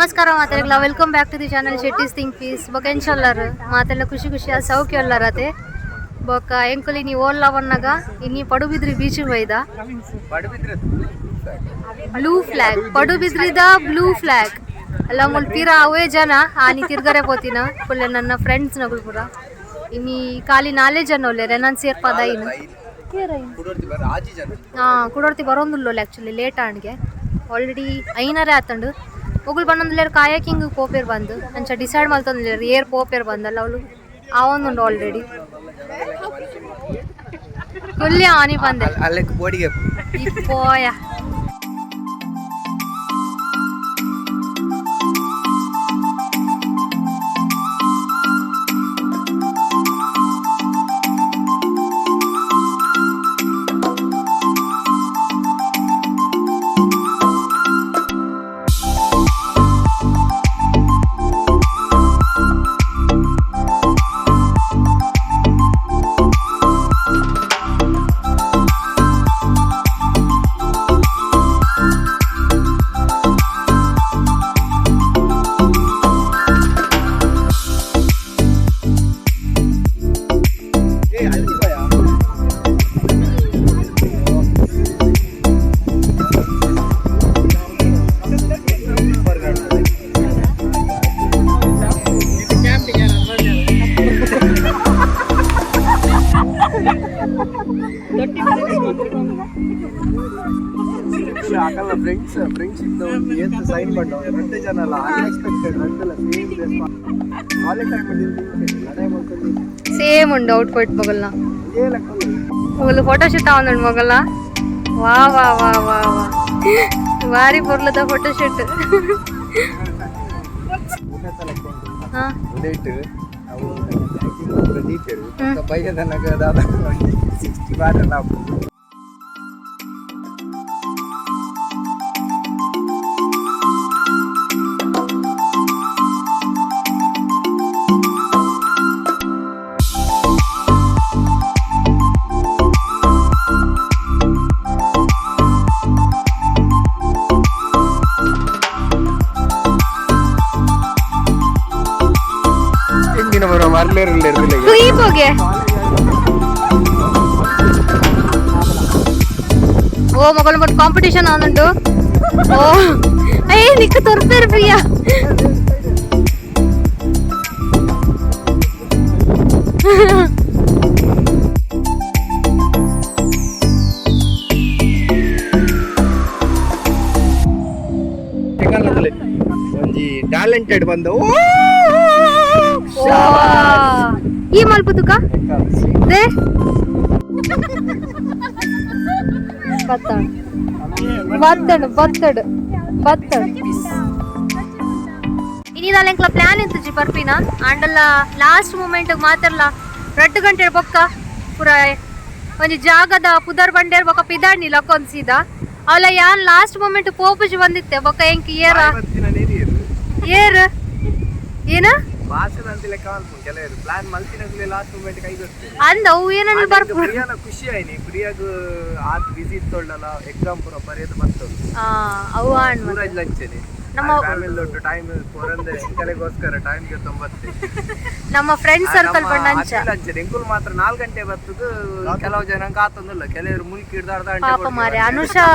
ನಮಸ್ಕಾರ ಮಾತೆಲ್ಲ welcome back to the channel Shetty's thinkpiece ಬೊಕ ಎಂಚಲ್ಲರು ಮಾತೆಲ್ಲ ಖುಷಿ ಖುಷಿಯ ಸೌಖ್ಯ ಅಲ್ಲರತೆ ಬೊಕ ಎಂಕುಲಿ ನೀ ಓಲ್ಲ ಬನ್ನಾಗ ಇನ್ನಿ ಪಡುಬಿದ್ರಿ ಬೀಚ್ ಹೋಯ್ದ ಬ್ಲೂ ಫ್ಲಾಗ್ ಪಡುಬಿದ್ರಿದ ಬ್ಲೂ ಫ್ಲಾಗ್ ಎಲ್ಲ ಮುಲ್ ತೀರ ಅವೇ ಜನ ಆನಿ ತಿರ್ಗರೆ ಪೋತಿನ ಫುಲ್ ನನ್ನ ಫ್ರೆಂಡ್ಸ್ ನಗುಲ್ ಪೂರ ಇನ್ನಿ ಖಾಲಿ 4 ಜನ ಒಲ್ಲೆರೆ ನಾನು ಸೇರ್ಪದ ಇನ್ನು ಕುಡೋರ್ತಿ ಬರೋಂದುಲ್ಲೋಲ್ಲ ಆ್ಯಕ್ಚುಲಿ ಲೇಟ್ ಆಣ್ಗೆ ಆಲ್ರೆಡಿ ಐನರೇ ಆತಂಡು ಒಗುಳು ಬನ್ನೊಂದುಲ್ಲೇರು ಕಾಯಕಿಂಗ್ ಪೋಪೇರು ಬಂದು ಅಂಚ ಡಿಸೈಡ್ ಮಲ್ತೊಂದುಲ್ಲೇರು ಏರ್ ಪೋಪೇರು ಬಂದಲ್ಲ ಅವಳು ಅವೊಂದುಂಡು ಆಲ್ರೆಡಿ ಕೊಲ್ಲಿ ಆನಿ ಬಂದೆ ಇಪ್ಪೋಯ ಸೇಮ್ ಉಂಡು ಔಟ್ಫಿಟ್ ಮಗಲ್ನ ಮಗಲು ಫೋಟೋ ಶೂಟ್ ಆವಂದುಂಡು ಮಗಲ್ನ ವಾ ವಾ ವಾ ವಾ ವಾ ಭಾರಿ ಪೊರ್ಲದ ಫೋಟೋ ಶೂಟ್ ಹೋಗೆ ಓ ಮಗಳು ಮತ್ತೆ ಕಾಂಪಿಟೇಷನ್ ಆನುಂಟು ಓ ಅಯ್ಯ ನಿಕ್ಕ ತೋರಿಸ್ತಾರೆ ಪ್ರಿಯಾ ಒಂಜಿ ಟ್ಯಾಲೆಂಟೆಡ್ ಬಂದ ಈ ಮಲ್ಪುತುಕ ದೇ ಬತ್ತಡು ಬತ್ತಡು ಬತ್ತಡು ಇನ್ನಿದಲ್ಲ ಪ್ಲಾನ್ ಇತ್ತು ಬರ್ಪಿನ ಆಂಡಲ್ಲ ಲಾಸ್ಟ್ ಮೂಮೆಂಟ್ ಮಾತ್ರಲ್ಲ 2 ಗಂಟೆ ಬೊಕ್ಕ ಪೂರ ಒಂಜಿ ಜಾಗದ ಪುದರ್ ಬಂಡೇರ್ ಬೊಕ್ಕ ಪಿದಾಡ್ನಿ ಲಕ್ಕೊಂದು ಸೀದಾ ಅವಳ ಯಾನ್ ಲಾಸ್ಟ್ ಮೂಮೆಂಟ್ ಪೋಪುಜಿ ಬಂದಿತ್ತೆ ಬೊಕ್ಕ ಎಂಕ್ ಏರ ಏರ್ ಏನ ಅಂದ ಅವು ಏನನ್ನ ಬರ್ಪು ಖುಷಿ ಆಯ್ನಿ ಪ್ರಿಯಾಗ ಆತ್ ಬಿಸಿ ಇತ್ತೊಳ್ಳಲ್ಲ ಎಕ್ಸಾಮ್ ಪೂರ ಬರೆಯೋದು ಬರ್ತದೆ ಅವು ಆಣ್ ಲಂಚನೆ ನಮ್ಮ ಫ್ಯಾಮಿಲಿ ದೊಡ್ಡ ಟೈಮ್ ಪೋರಂದೆ ಎಂಕಲೆಗೋಸ್ಕರ ಟೈಮ್ ಗೆ 90 ನಮ್ಮ ಫ್ರೆಂಡ್ ಸರ್ಕಲ್ ಬಂದಂಚ ಲಂಚನೆ ಎಂಕುಲ್ ಮಾತ್ರ 4 ಗಂಟೆ ಬರ್ತದು ಕೆಲವು ಜನ ಕಾತೊಂದಿಲ್ಲ ಕೆಲವರು ಮುಲ್ಕಿ ಹಿಡ್ದಾರ್ದ ಪಾಪ ಮಾರೆ ಅನುಷಾ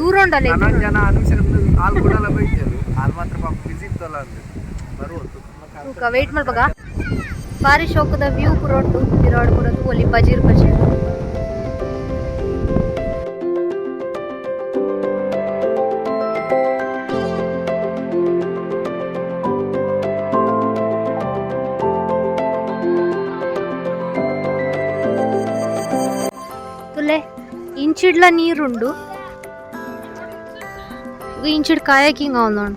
ದೂರೋಂಡಲ್ಲ ನನ್ನ ಜನ ಅನುಷಾ ಹಾಲ್ ಕೊಡಲ್ಲ ಬೈತರು ಹಾಲ್ ಮಾತ್ರ ಪಾಪ ಬಿಸಿ ಇತ್ತಲ್ಲ ಅಂತ ಬರುವುದು ವೇಟ್ ಮಾಡ್ಬಾಗ ಬಾರಿ ಶೋಕದ ವ್ಯೂ ಪುರೋಟು ವಿರಾಡ್ ಪುರದು ಅಲ್ಲಿ ಬಜೀರ್ ತುಲೆ ಇಂಚಿಡ್ಲ ನೀರುಂಡು ಇಂಚಿಡ್ ಕಾಯಕಿಂಗ್ ಅವನೋಣ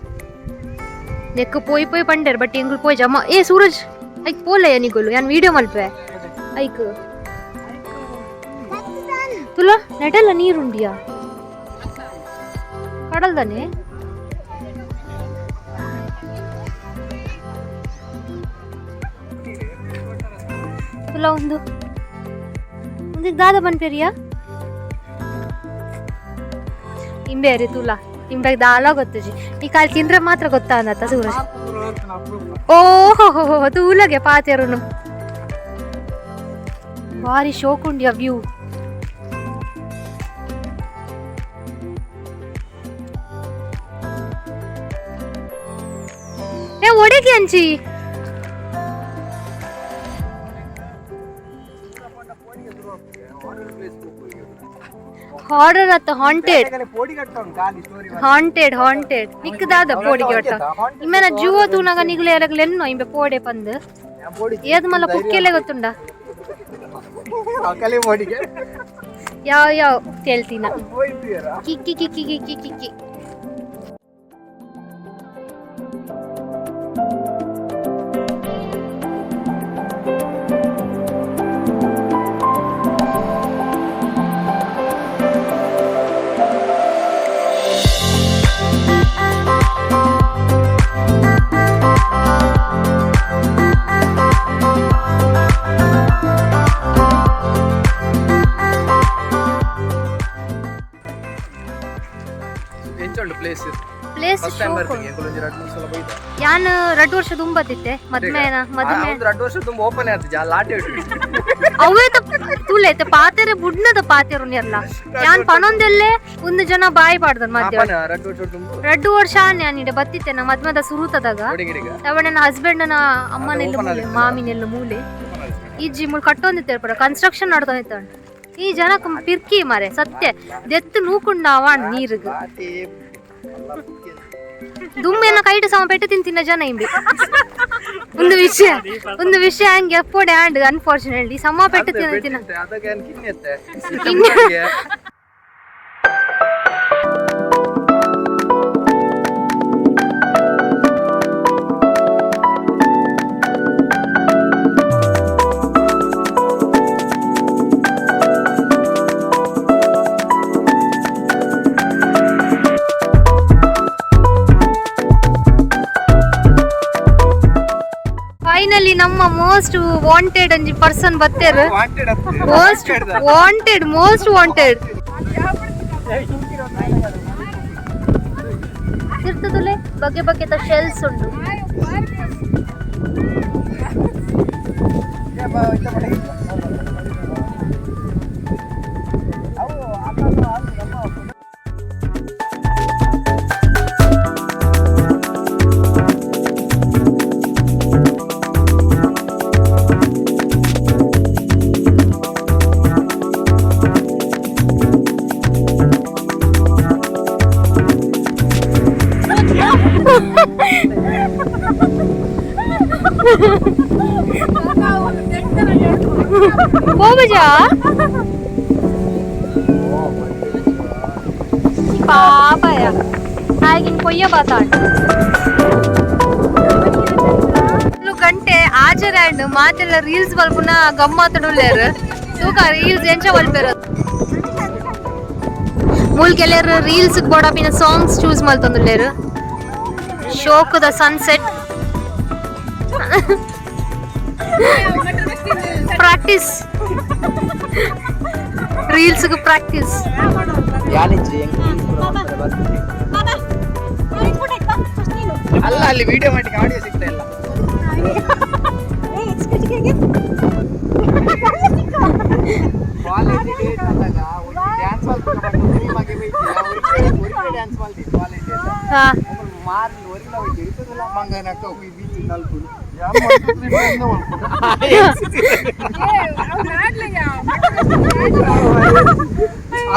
ನೆಕ್ಕ ಪೋಯ್ ಪಂಡೇರ್ ಬಟ್ ಎಂಗುಲ್ ಪೋಯ್ ಜಮ್ಮ ಏ ಸೂರಜ್ ಐಕ್ ಪೋಲೆ ನಿಗುಲು ಯಾನ್ ವಿಡಿಯೋ ಮಲ್ಪೆ ಐಕ್ ತುಲ ನೆಟಲ್ಲ ನೀರುಂಡಿಯಾ ಕಡಲ್ದಾನೆ ತುಲ ಒಂದು ದಾದ ಬನ್ಪೇರಿಯಾ ಇಂಬೇರಿ ತುಲ ನಿಮ್ಗೆ ದಾಲ ಗೊತ್ತುಜಿ ಈ ಕಾಲ್ ತಿಂದ್ರೆ ಮಾತ್ರ ಗೊತ್ತಾ ಅನ್ನತ್ತ ಸೂರಜ್ ಓಹೋ ತೂಲಗೆ ಪಾತೆರುನು ಭಾರಿ ಶೋಕುಂಡಿಯ ವ್ಯೂ ಏ ಒಡೆಗೆ ಅಂಚಿ ಹಾರರ್ ಅತ್ತ ಹಾಂಟೆಡ್ ನಿಕ್ಕದಾದ ಪೋಡಿಗೆ ಒಟ್ಟ ಇಮ್ಮೆನ ಜೂವ ತೂನಾಗ ನಿಗುಲೆ ಎನ್ನೋ ಇಂಬೆ ಪೋಡೆ ಪಂದ್ ಏದ್ ಮಲ್ಲ ಕುಕ್ಕೆಲೆ ಗೊತ್ತುಂಡ ಯಾವ ಕೇಳ್ತೀನ ಕಿಕ್ಕಿ ಕಿಕ್ಕಿ ಕಿಕ್ಕಿ ಕಿಕ್ಕಿ ಪ್ಲೇಸ್ ಯಾನ್ 2 ವರ್ಷ ತುಂಬತ್ತಿತ್ತೆ ಮದ್ಮೇನ ಓಪನ್ ಅವೇ ತುಲೇತೆ ಪಾತೆರೆ ಬುಡ್ನದ ಪಾತೆರು ಎಲ್ಲ ಯಾನ್ ಪನೊಂದೆಲ್ಲೇ ಒಂದು ಜನ ಬಾಯಿ ಪಾಡ್ದ ಮಧ್ಯ 2 ವರ್ಷ ನಾನಿಡೆ ಬತ್ತಿತ್ತೆ ನಾ ಮದ್ಮದ ಸುರುತದಾಗ ಅವ ನನ್ನ ಹಸ್ಬೆಂಡ್ನ ಅಮ್ಮನೆಲ್ಲ ಮೂಲೆ ಮಾಮಿನೆಲ್ಲ ಮೂಲೆ ಈ ಜಿಮ್ ಕಟ್ಟೊಂದಿತ್ತೆ ಪರ ಕನ್ಸ್ಟ್ರಕ್ಷನ್ ನಡ್ದೋಯ್ತ ಈ ಜನ ಪಿರ್ಕಿ ಮಾರೆ ಸತ್ಯ ದೆತ್ತು ನೂಕುಂಡ ಅವ ನೀರಿಗೆ ದುಮ್ಮೆನ ಕೈಟ್ ಸಮ ಪೆಟ್ಟು ತಿಂತಿನ ಜನ ಇಂಬಿ ಒಂದು ವಿಷಯ ಹಂಗೆ ಎಪ್ಪೋಡೆ ಆಂಡ್ ಅನ್ಫಾರ್ಚುನೇಟ್ಲಿ ಸಮ ಪೆಟ್ಟು ತಿಂತಿನ ಫೈನಲಿ ನಮ್ಮ ಮೋಸ್ಟ್ ವಾಂಟೆಡ್ ಅಂಜಿ ಪರ್ಸನ್ ಬತ್ತೇರು ಮೋಸ್ಟ್ ವಾಂಟೆಡ್ ಇರ್ತದಲೆ ಬಗೆ ಬಗೆದ ಶೆಲ್ಸ್ ಉಂಟು Bobaja Papa ya ಆಗಿನ ಕೊಯ್ಯ ಬಾತಾಡ್ ಗಂಟೆ ಆಜರಾಂಡ್ ಮಾತೆಲ್ಲ ರೀಲ್ಸ್ ಬಲ್ಪುನ ಗಮ್ಮತ್ತಡುಲ್ಲೇರು ತೂಕ ರೀಲ್ಸ್ ಎಂಚ ಬಲ್ಪೇರ ಮೂಲ್ಗೆಲ್ಲೇರು ರೀಲ್ಸ್ ಬೋಡಪಿನ ಸಾಂಗ್ಸ್ ಚೂಸ್ ಮಲ್ತೊಂದುಲ್ಲೇರು ಶೋಕದ ಸನ್ಸೆಟ್ ಪ್ರಾಕ್ಟೀಸ್ ರೀಲ್ಸ್ ಪ್ರಾಕ್ಟೀಸ್ ಅಲ್ಲ ಅಲ್ಲಿ ವಿಡಿಯೋ ಮಾಡಿ ಆಡಿಯೋ ಸಿಗ್ತಾ ಇಲ್ಲ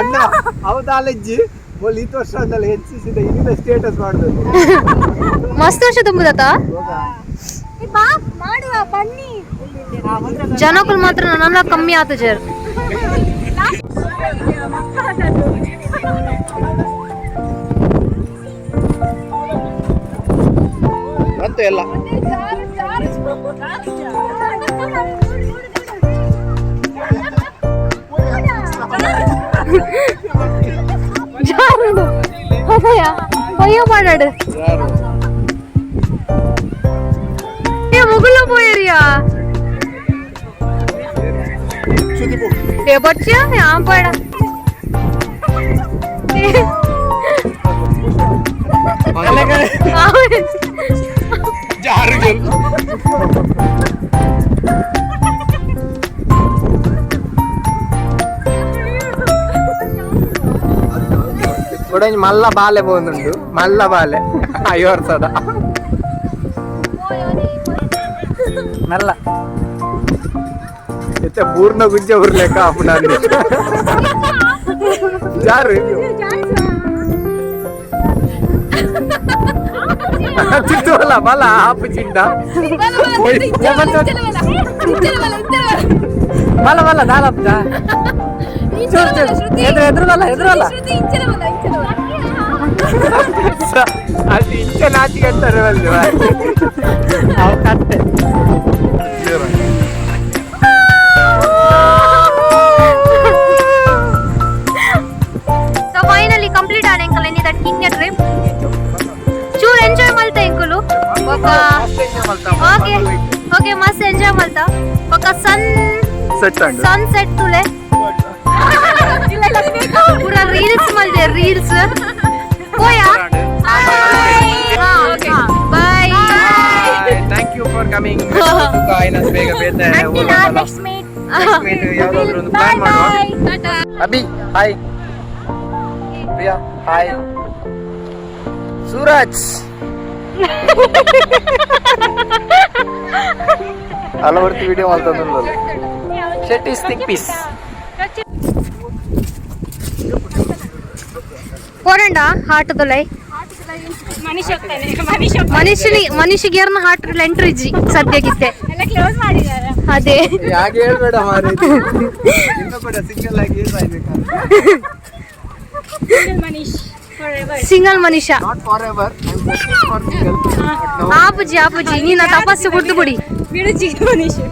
ಅಣ್ಣ ಅವದಾಲಜ್ಜಿ ಈ ವರ್ಷ ಎನ್ಸಿಸಿದ ಇನ್ನಿಂದ ಸ್ಟೇಟಸ್ ಮಾಡಬೇಕು ಮಸ್ತ್ ವರ್ಷ ತುಂಬುದಕ್ಕ ಜನಕ್ಕೂ ಮಾತ್ರ ನನ್ನ ಕಮ್ಮಿ ಆತ ಜರ್ ಬಂತು ಎಲ್ಲ ಮಾಡು ಮುಗುಲ పోయేరియా ఏ బచ్చా యहां పड़ा కూడా మళ్ళా బాలే పోతుండు మళ్ళా బాలే అయ్యో సదా మళ్ళా అయితే పూర్ణ గుంజే ఊర్లేక అప్పుడు జారు చిట్టువల్ల మళ్ళా ఆపు చిండ మళ్ళా మళ్ళా దాదాపుదా ఎదురు అది ఇంచే నాచి కట్టారు వాళ్ళు అవి కట్టే So finally complete ಆದ ಅಂಕಲ್ ಎನಿ ದಟ್ ಕಿಂಗ್ ಟ್ರಿಪ್ ಚೂರ್ ಎಂಜಾಯ್ ಮಾಡ್ತಾ ಅಂಕಲ್ ఒక ಓಕೆ ಓಕೆ ಮಸ್ತ್ ಎಂಜಾಯ್ ಮಾಡ್ತಾ ఒక ಸನ್ಸೆಟ್ ತುಲೆ पूरा रील्स मलते रील्स कोया bye thank you for coming guys ಬೇಗ ಬೇತೆ नेक्स्ट मीट ಯಾವಾಗಾದ್ರೂ ಒಂದು ಪ್ಲಾನ್ ಮಾಡುವ tata Abhi hi Priya hi Suraj ಹಲವರ್ತಿ ವಿಡಿಯೋ ಮಾಡ್ತಂದ್ರಲ್ಲ ಶೆಟ್ಟಿಸ್ ಥಿಂಕ್ಪೀಸ್ ಕೋರಂಡ ಹಾಟದೊಲೈ ಮನುಷ್ಯಗೇರ್ನ ಹಾಟ್ ಎಂಟ್ರಿ ಇಜ್ಜಿ ಸದ್ಯಗಿತ್ತೆ ಅದೇ ಯಾಕೆ ಹೇಳ್ಬೇಡ ಮಾರಿ ಇನ್ನು ಕೂಡ ಸಿಂಗಲ್ ಆಗಿ ಸಿಂಗಲ್ ಮನುಷ್ಯ not for ever I am for single ಆಪುಜಿ ನೀನ ತಪಸ್ಸು ಬಿಟ್ಟು ಬಿಡಿ ಮನುಷ್ಯ